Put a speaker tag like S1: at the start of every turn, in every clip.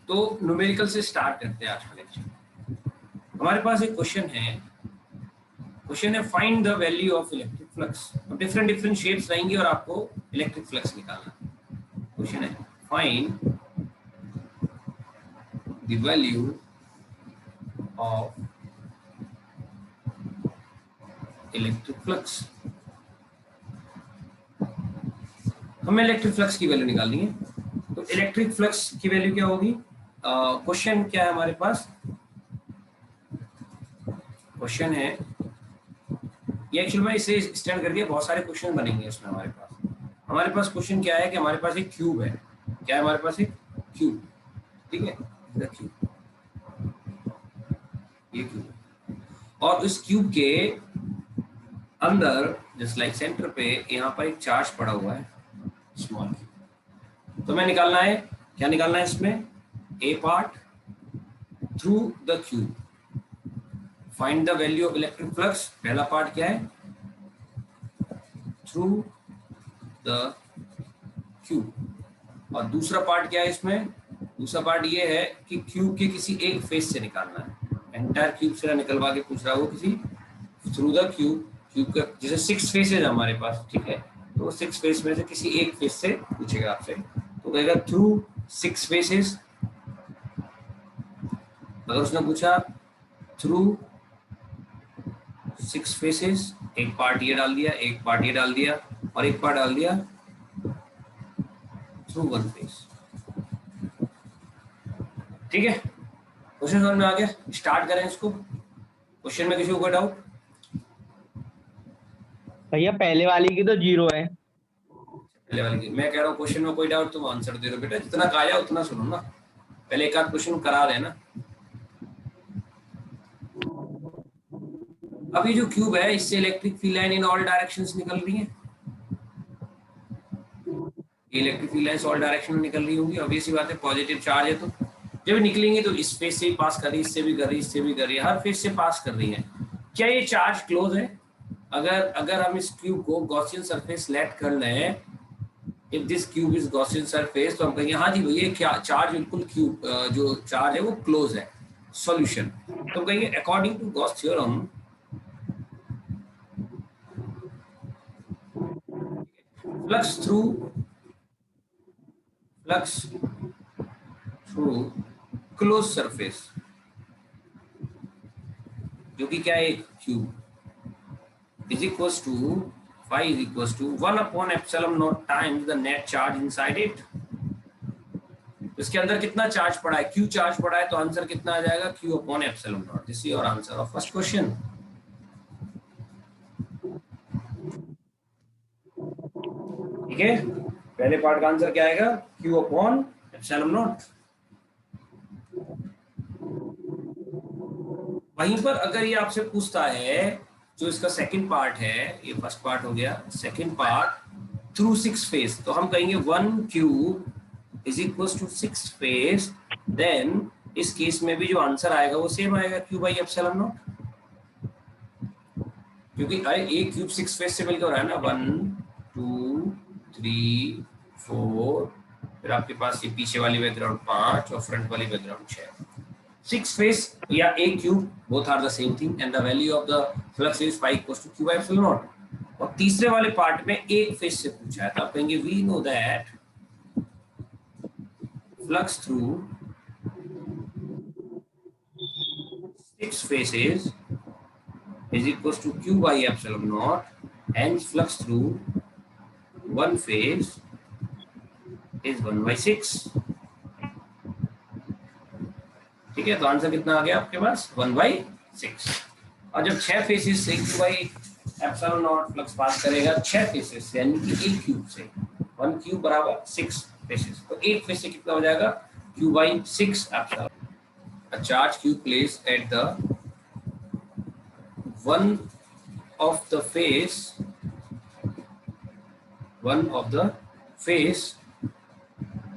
S1: तो न्यूमेरिकल से स्टार्ट करते हैं आज का लेक्चर। हमारे पास एक क्वेश्चन है find the value of electric flux. Different shapes रहेंगी और आपको इलेक्ट्रिक फ्लक्स निकालना। क्वेश्चन है find the value of electric flux. हमें इलेक्ट्रिक फ्लक्स की वैल्यू निकालनी है। तो इलेक्ट्रिक फ्लक्स की वैल्यू क्या होगी? क्वेश्चन क्या है हमारे पास? क्वेश्चन है ये, एक्चुअली मैं इसे स्टैंड कर दिया, बहुत सारे क्वेश्चन बनेंगे इसमें। हमारे पास क्वेश्चन क्या है कि हमारे पास एक क्यूब है। क्या है हमारे पास? एक क्यूब, ठीक है, क्यूब, ये क्यूब। और इस क्यूब के अंदर जस्ट लाइक सेंटर पे यहाँ पर एक चार्ज पड़ा हुआ है, स्मॉल क्यूब। तो हमें निकालना है, क्या निकालना है इसमें? A part through the cube. Find the value of electric flux. पहला पार्ट क्या है? Through the cube. और दूसरा पार्ट क्या है इसमें? दूसरा पार्ट ये है कि क्यूब के किसी एक फेस से निकालना है। एंटायर क्यूब से निकलवा के पूछ रहा है वो किसी थ्रू द क्यूब। क्यूब का जैसे 6 फेसेज है हमारे पास, ठीक है, तो वो 6 फेस में से किसी एक फेस से पूछेगा आपसे। तो कहेगा थ्रू 6 फेसेस। अगर उसने पूछा थ्रू 6 फेसेस, एक पार्ट ये डाल दिया, एक पार्ट ये डाल दिया, और एक पार्ट डाल दिया थ्रू 1 फेस। ठीक है, क्वेश्चन समझ में आ गया? स्टार्ट करें इसको। क्वेश्चन में किसी को कोई डाउट?
S2: भैया पहले वाली की तो 0 है।
S1: पहले वाली की मैं कह रहा हूँ, क्वेश्चन में कोई डाउट तुम आंसर दे दो बेटा, जितना कहा उतना सुनो ना, पहले एक आध क्वेश्चन करा देना। अभी जो क्यूब है इससे electric field line in all directions निकल रही है। Electric field lines all direction में निकल रही होंगी, ऑब्वियस सी बात है, पॉजिटिव चार्ज है तो जब निकलेंगी तो इस फेस से ही पास कर रही है, इससे भी कर रही है, इससे भी कर रही है, हर फेस से पास कर रही है। क्या ये चार्ज क्लोज है? अगर हम इस क्यूब को गॉसियन सरफेस लेट कर लें, if this cube is Gaussian surface, तो हम कहेंगे हाँ जी भैया क्या चार्ज बिल्कुल क्यूब जो चार्ज है वो क्लोज है। सॉल्यूशन तो कहेंगे according to Gauss theorem flux through close surface, जो कि क्या है cube, is equals to phi is equals to 1 upon epsilon naught times the net charge inside it। इसके अंदर कितना चार्ज पड़ा है? Q चार्ज पड़ा है, तो आंसर कितना आ जाएगा? Q upon epsilon naught। This is your answer of first question. ठीक है, पहले पार्ट का आंसर क्या आएगा? Q upon epsilon naught। वहीं पर अगर ये आपसे पूछता है जो इसका सेकंड पार्ट है, ये फर्स्ट पार्ट हो गया, सेकंड पार्ट थ्रू 6 फेस, तो हम कहेंगे 1 cube is equals to 6 face. Then इस केस में भी जो आंसर आएगा वो सेम आएगा, क्यू बाई एप्सिलॉन नॉट, क्योंकि एक क्यूब 6 फेस से मिलकर हो रहा है ना, 1 2 3 4, फिर आपके पास ये पीछे वाली बैकग्राउंड 5 और फ्रंट वाली बैकग्राउंड 6। 6 फेस या a cube both are the same thing and the value of the flux is phi equals to q by epsilon naught। और तीसरे वाले पार्ट में एक फेस से पूछा है, तो आप कहेंगे we know that flux through 6 phases is equals to q by epsilon naught, hence flux through one phase is 1 by 6। ठीक है, तो आंसर कितना आ गया आपके पास? 1/6। और जब 6 फेसेस से q by epsilon not flux pass करेगा 6 फेसेस से, यानी कि एक क्यूब से, 1 क्यूब बराबर 6 फेसेस, तो एक फेस से कितना हो जाएगा? q by 6 epsilon. A charge q place at the one of the face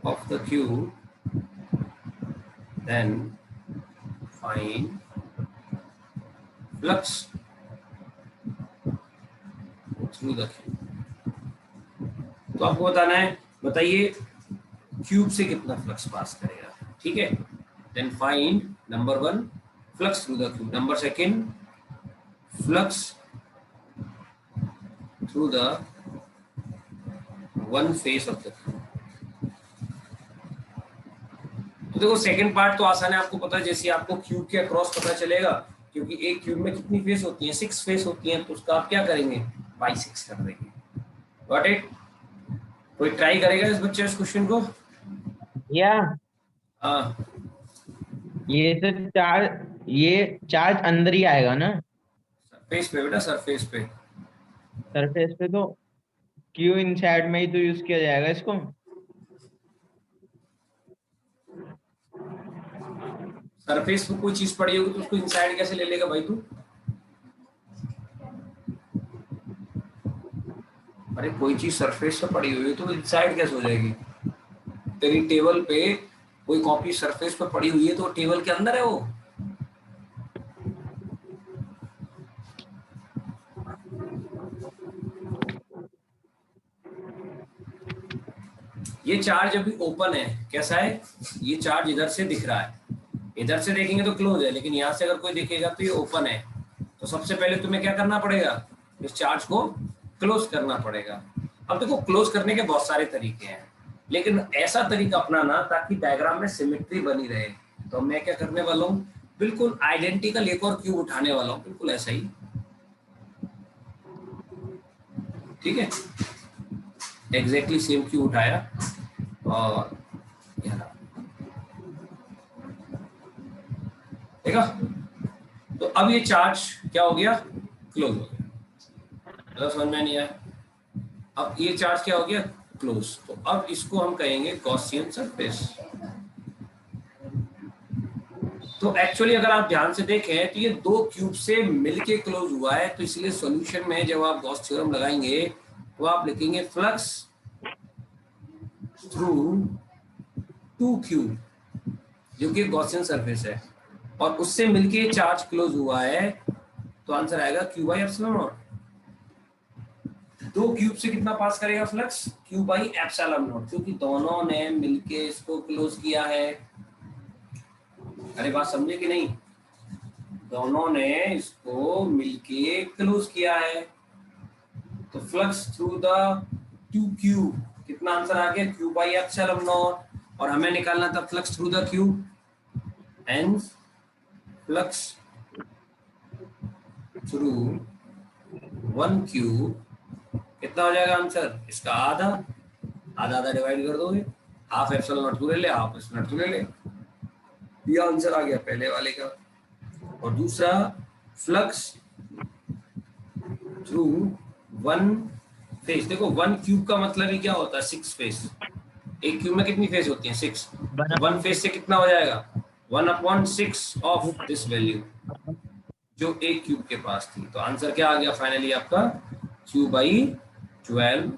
S1: of the cube, then find flux through the cube। तो आपको बताना है, बताइए क्यूब से कितना फ्लक्स पास करेगा। ठीक है, then find number 1 flux through the cube, number second flux through the one face of the cube. तो देखो सेकंड पार्ट तो आसान है, आपको पता है, जैसे आपको क्यूब के अक्रॉस पता चलेगा, क्योंकि एक क्यूब में कितनी फेस होती है, 6 फेस होती हैं, तो उसका आप क्या करेंगे, बाई 6 कर देंगे। Got it? कोई ट्राई करेगा इस बच्चे इस क्वेश्चन को?
S2: या
S1: हाँ,
S2: ये तो चार्ज अंदर ही आएगा ना,
S1: सरफेस पे बेटा, सरफेस पे।
S2: सरफेस पे, तो क्यू इनसाइड में ही तो यूज किया जाएगा इसको।
S1: सरफेस पे कोई चीज पड़ी होगी तो उसको इनसाइड कैसे ले लेगा भाई तू? अरे कोई चीज सरफेस पे पड़ी हुई है तो इनसाइड कैसे हो जाएगी? तेरी टेबल पे कोई कॉपी सरफेस पे पड़ी हुई है तो टेबल के अंदर है वो। ये चार्ज अभी ओपन है, कैसा है? ये चार्ज इधर से दिख रहा है, इधर से देखेंगे तो क्लोज है, लेकिन यहाँ से अगर कोई देखेगा तो ये ओपन है। तो सबसे पहले तुम्हें क्या करना पड़ेगा, इस चार्ज को क्लोज करना पड़ेगा। अब देखो क्लोज करने के बहुत सारे तरीके हैं, लेकिन ऐसा तरीका अपनाना ताकि डायग्राम में सिमेट्री बनी रहे। तो मैं क्या करने वाला हूँ, बिल्कुल आइडेंटिकल एक और क्यूब उठाने वाला हूँ, बिल्कुल ऐसा ही, ठीक है, एग्जैक्टली सेम क्यूब उठाया और देखा। तो अब ये चार्ज क्या हो गया, क्लोज हो गया। समझ में नहीं आया? अब ये चार्ज क्या हो गया, क्लोज। तो अब इसको हम कहेंगे गॉसियन सरफेस। तो एक्चुअली अगर आप ध्यान से देखें तो ये दो क्यूब से मिलके क्लोज हुआ है, तो इसलिए सॉल्यूशन में जब आप गॉस थ्योरम लगाएंगे तो आप लिखेंगे फ्लक्स थ्रू टू क्यूब, जो कि गॉसियन सरफेस है, और उससे मिलके चार्ज क्लोज हुआ है, तो आंसर आएगा क्यू बाई एप्सिलॉन नॉट। दो क्यूब से कितना पास करेगा flux, Q by epsilon not, क्योंकि दोनों ने मिलके इसको क्लोज किया है। अरे बात समझे कि नहीं? दोनों ने इसको मिलके क्लोज किया है, तो flux through the two cube कितना आंसर आ गया, क्यू बाई एप्सिलॉन नॉट। और हमें निकालना था flux through the cube, and flux through one cube कितना हो जाएगा आंसर, इसका आधा, आधा आधा डिवाइड कर दोगे, हाफ एप्सिलॉन नॉट तू ले ले, हाफ एप्सिलॉन नॉट तू ले ले, ये आंसर आ गया पहले वाले का। और दूसरा फ्लक्स थ्रू वन फेस, देखो वन क्यूब का मतलब ही क्या होता है, 6 फेस। एक क्यूब में कितनी फेस होती है, 6। वन फेस से कितना हो जाएगा, 1/6 ऑफ दिस वैल्यू जो एक क्यूब के पास थी। तो आंसर क्या आ गया फाइनली आपका, क्यू बाई 12।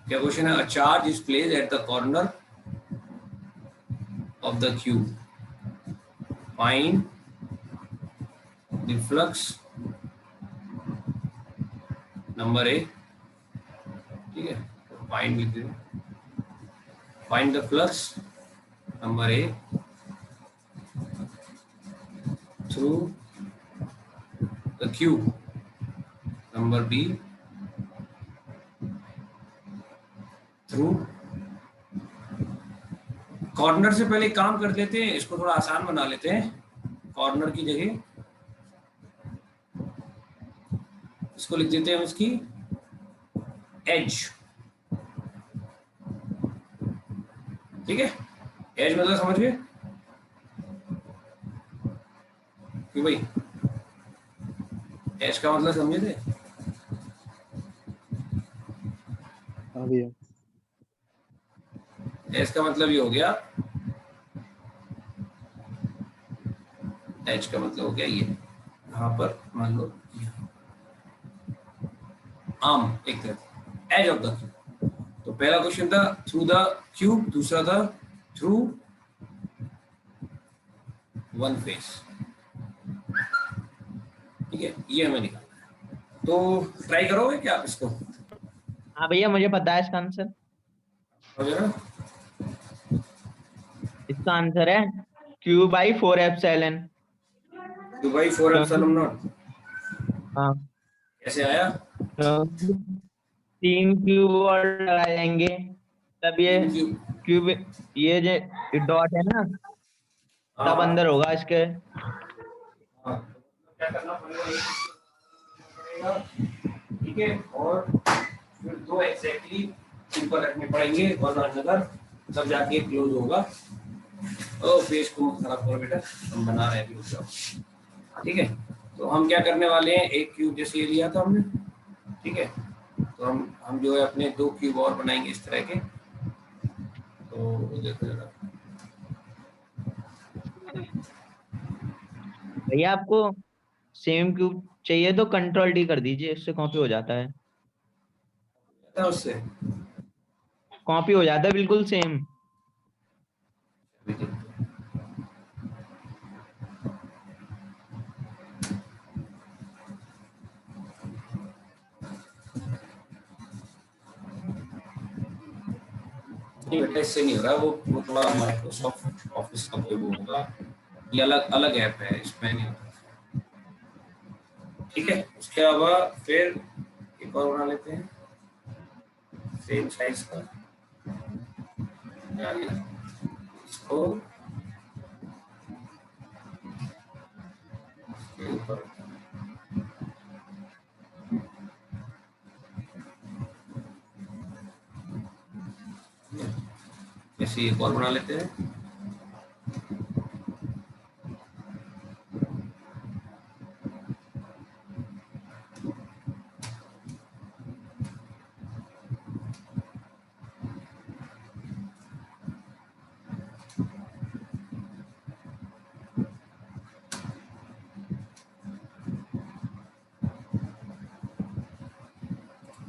S1: क्या क्वेश्चन है, a charge is placed at the corner of the cube, find the flux number A, ठीक है, फाइंड लिख दो, find the flux number A through the cube, number B through. Corner से पहले काम कर लेते हैं, इसको थोड़ा आसान बना लेते हैं। कॉर्नर की जगह इसको लिख देते हैं उसकी एज, ठीक है, एज मतलब समझ गए कि भाई, एज का मतलब समझे थे?
S3: हाँ भैया।
S1: एज का मतलब ये हो गया, एज का मतलब हो गया ये, यहाँ पर मान लो आर्म, एक तरह एज ऑफ द क्यूब। तो पहला क्वेश्चन था थ्रू द क्यूब, दूसरा था थ्रू वन फेस, ठीक है, ये हमें निकालना है। तो ट्राई करोगे क्या आप इसको?
S2: हाँ भैया मुझे पता है इसका आंसर।
S1: वगैरह।
S2: इसका आंसर है Q by four epsilon.
S1: Two by four
S2: क्योंकि
S1: एप्सिलॉन नॉट।
S2: हाँ,
S1: कैसे आया?
S2: क्योंकि तीन क्यूब और लगाए जाएंगे तब ये
S1: तीन क्यूब।
S2: क्यूब, ये जो डॉट है ना, तब
S1: हाँ
S2: अंदर होगा इसके।
S1: हाँ, क्या करना पड़ेगा? ठीक है, और फिर दो एग्जैक्टली ऊपर रखने पड़ेंगे और अंदर, तब जाके क्लोज होगा। ओ पेज को मत खराब करो बेटा, हम बना रहे हैं अभी, उसका। ठीक है, तो हम क्या करने वाले हैं, एक क्यूब जैसे ये लिया था हमने, ठीक है, तो हम जो है अपने दो क्यूब और बनाएंगे इस तरह के। तो देखो जरा,
S2: भैया आपको सेम क्यूब चाहिए तो कंट्रोल डी कर दीजिए, इससे कॉपी हो जाता है।
S1: क्या है उससे?
S2: कॉपी हो जाता है बिल्कुल सेम।
S1: नहीं बेटा, इससे नहीं हो रहा, वो थोड़ा माइक्रोसॉफ्ट ऑफिस का कोई वो होगा, ये अलग अलग ऐप है, इसमें नहीं होता। ठीक है, उसके अलावा फिर एक और बना लेते हैं सेम साइज का, यानी इसको इसके ऊपर। ऐसे एक और बना लेते हैं।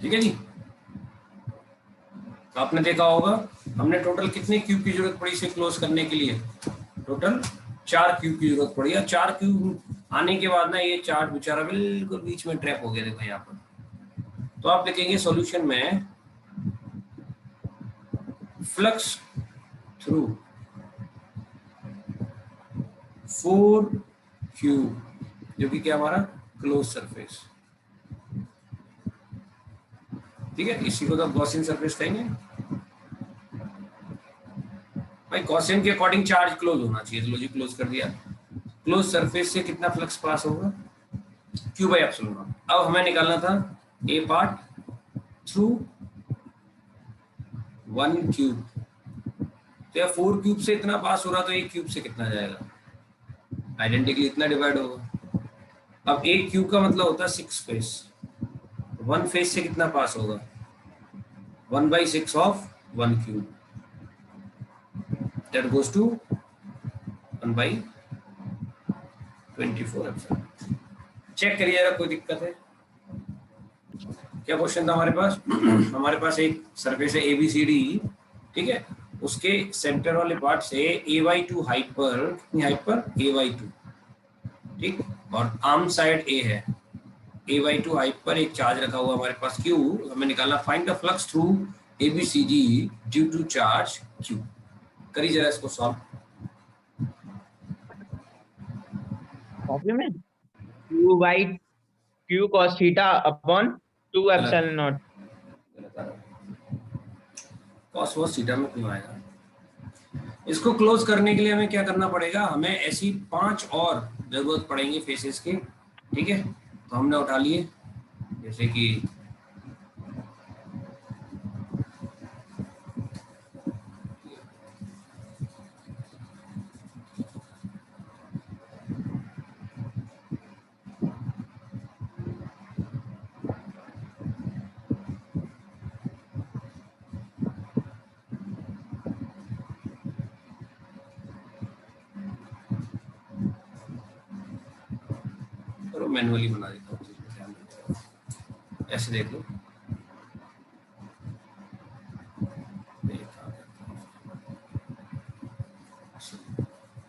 S1: ठीक है जी, तो आपने देखा होगा हमने टोटल कितने क्यूब की जरूरत पड़ी इसे क्लोज करने के लिए? टोटल 4 क्यूब की जरूरत पड़ी, और 4 क्यूब आने के बाद ना ये चार्ट बेचारा बिल्कुल बीच में ट्रैप हो गया, देखो यहाँ पर। तो आप देखेंगे सॉल्यूशन में फ्लक्स थ्रू 4 क्यूब, जो कि क्या हमारा क्लोज सरफेस। ठीक है, इसी को तो गॉसियन सरफेस कहेंगे भाई। गॉसियन के अकॉर्डिंग चार्ज क्लोज होना चाहिए, तो लो जी क्लोज कर दिया। क्लोज सरफेस से कितना फ्लक्स पास होगा? Q by epsilon not. अब हमें निकालना था ए पार्ट थ्रू 1 क्यूब, तो यार 4 क्यूब से इतना पास हो रहा, तो एक क्यूब से कितना जाएगा? आइडेंटिकली इतना डिवाइड होगा। अब एक क्यूब का मतलब होता है 6 फेस, 1 फेस से कितना पास होगा? 1/6 of 1 cube, that goes to 1/24 epsilon. Check करिएगा, कोई दिक्कत है? क्या क्वेश्चन था हमारे पास? हमारे पास एक सरफेस है ABCD, ठीक है, उसके सेंटर वाले पार्ट से AY2 हाइट पर, कितनी हाइट पर? AY2, ठीक, और आर्म साइड A है, AY2 हाइट पर एक चार्ज रखा हुआ हमारे पास Q। हमें निकालना find the flux through ABCD due to charge Q। करिए जरा इसको सॉल्व।
S2: कॉपी में Q by Q cos theta upon 2
S1: गलत,
S2: एप्सिलॉन नॉट।
S1: गलत आ रहा है, cos वॉस थीटा में क्यों आएगा? इसको क्लोज करने के लिए हमें क्या करना पड़ेगा? हमें ऐसी 5 और जरूरत पड़ेंगे फेसेस के, ठीक है, तो हमने उठा लिए, जैसे कि चलो मैनुअली बना देता हूँ, ध्यान दीजिएगा। ऐसे देख लो,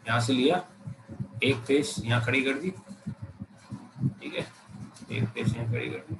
S1: यहाँ से लिया, एक फेस यहाँ खड़ी कर दी, ठीक है, एक फेस यहाँ खड़ी कर दी,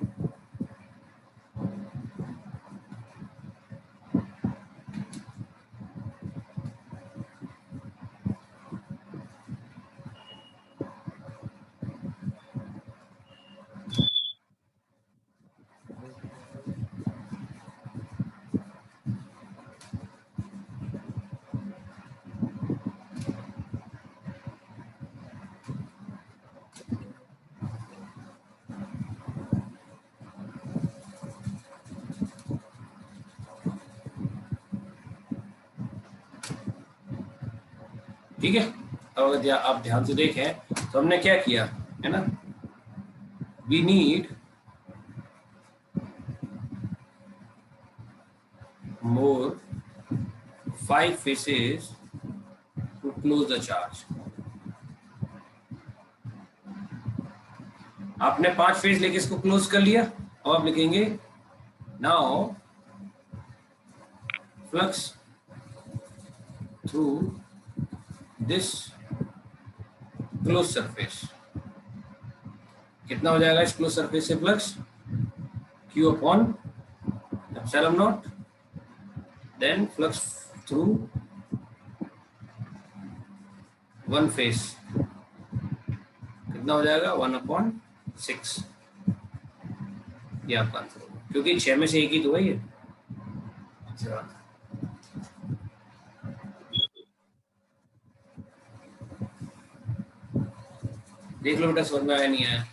S1: ठीक है। अब अगर आप ध्यान से देखें तो हमने क्या किया है ना, we need more 5 faces to close the charge। आपने 5 फेस लेके इसको क्लोज कर लिया। अब आप लिखेंगे now flux through this close surface. कितना हो जाएगा इस क्लोज सरफेस से flux? Q upon epsilon naught, then flux through one face कितना हो जाएगा? 1/6। ये आपका आंसर होगा, क्योंकि 6 में से एक ही तो है ये। अच्छा, देख लो बेटा समझ में आया नहीं आया?